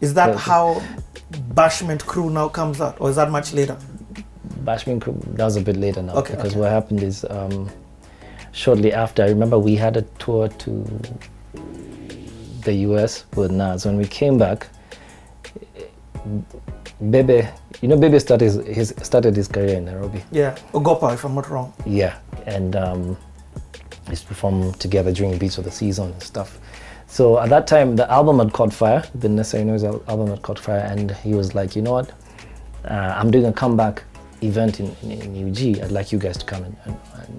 Is that how Bashment Crew now comes out, or is that much later? Bashment Crew, that was a bit later now. Okay, because what happened is shortly after, I remember we had a tour to the US with Nas. When we came back, Bebe, you know, Bebe started his career in Nairobi. Yeah, Ogopa, if I'm not wrong. Yeah, and we used to perform together during Beats of the Season and stuff. So at that time, the album had caught fire. The Necessary Noize album had caught fire, and he was like, you know what? I'm doing a comeback event in UG. I'd like you guys to come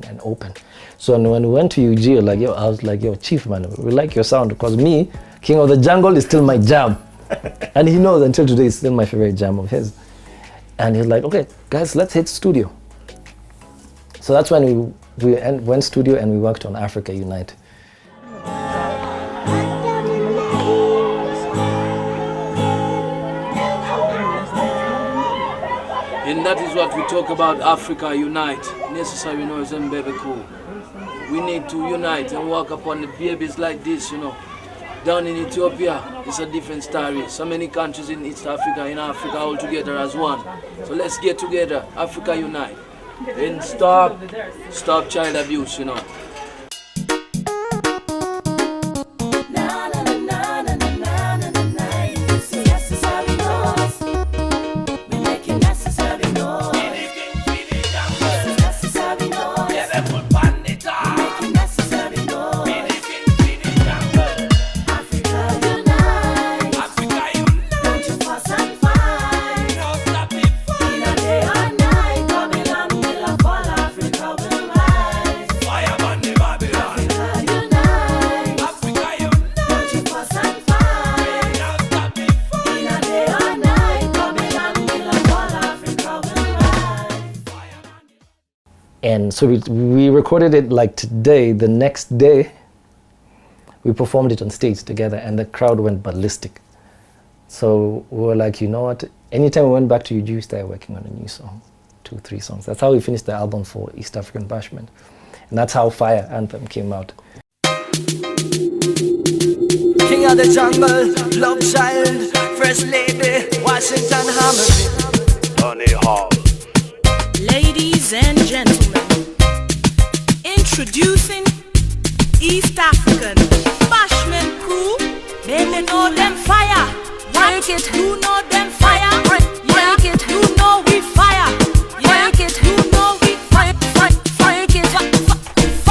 and open. So when we went to UG, I was like, yo, Chief, man, we like your sound, because me, King of the Jungle, is still my jam. And he knows until today it's still my favorite jam of his. And he's like, okay, guys, let's hit studio. So that's when we went studio and we worked on Africa Unite. And that is what we talk about, Africa Unite. Necessary Noize and baby cool. We need to unite and work upon the babies like this, you know. Down in Ethiopia, it's a different story. So many countries in East Africa, in Africa, all together as one. So let's get together, Africa Unite. And stop child abuse, you know. And so we recorded it like today. The next day, we performed it on stage together, and the crowd went ballistic. So we were like, you know what? Anytime we went back to UG, we started working on a new song, 2, 3 songs. That's how we finished the album for East African Bashment. And that's how Fire Anthem came out. King of the jungle, love child, first lady, Washington Hammer. Tony Hall. Ladies and gentlemen, introducing East African Bashment Crew. Baby, know them fire. Break it, you know them fire. Break it, you know we fire. Break it, you know we fire. Break it,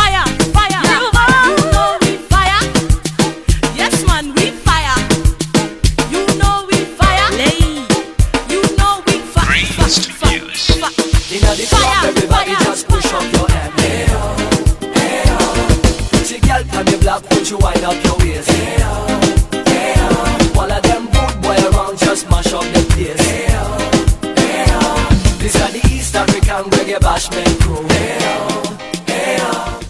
fire. You know we fire. Yes, man, we fire. You know we fire. Lay, you know we fire. Inna the club, everybody just push up your hand. Hey oh, hey oh. Pretty girl from the block, put you wind up your waist. Hey oh, hey oh. All of them good boy around just mash up the place. Hey oh, hey oh. This are the East African reggae Bashment Crew. Hey oh, hey oh.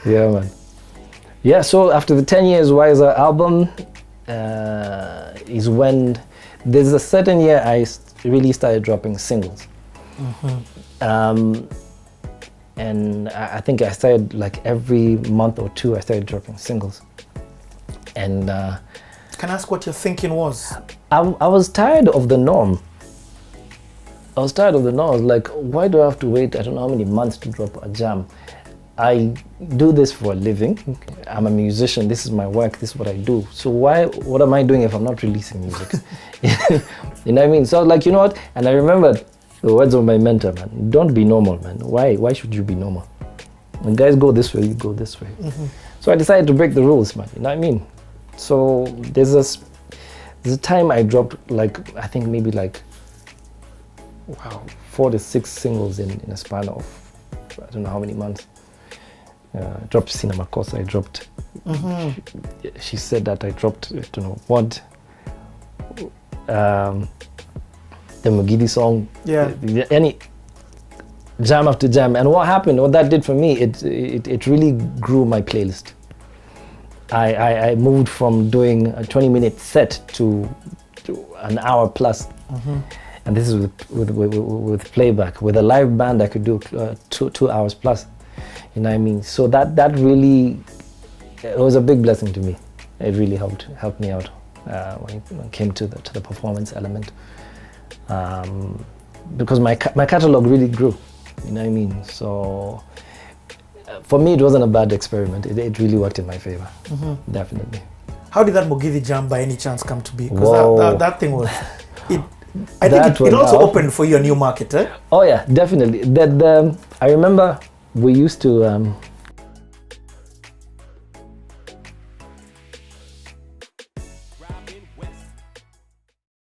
Yeah, man. Yeah, so after the 10 years Wyre album is when there's a certain year I really started dropping singles. And I think I started like every month or 2 I started dropping singles. And Can I ask what your thinking was? I was tired of the norm. I was like, why do I have to wait I don't know how many months to drop a jam? I do this for a living. I'm a musician. This is my work. This is what I do. So what am I doing if I'm not releasing music? You know what I mean? So I was like, you know what? And I remembered the words of my mentor, man. Don't be normal, man. Why should you be normal? When guys go this way, you go this way. So I decided to break the rules, man. You know what I mean? So there's a time I dropped like, I think maybe like, 4 to 6 singles in a span of, I don't know how many months. I dropped Cinema Course, I dropped, she said that I dropped, I don't know what, the Mugidi song, any jam after jam. And what happened, what that did for me, it really grew my playlist. I moved from doing a 20-minute set to an hour plus. And this is with playback. With a live band, I could do 2 hours plus. You know what I mean? So that really, it was a big blessing to me. It really helped me out when it came to the performance element, because my catalog really grew. You know what I mean? So for me, it wasn't a bad experiment. It really worked in my favor, definitely. How did that Mugithi jam by any chance come to be? Whoa. Because that thing was, I think it also opened for you a new market, eh? Oh yeah, definitely. I remember we used to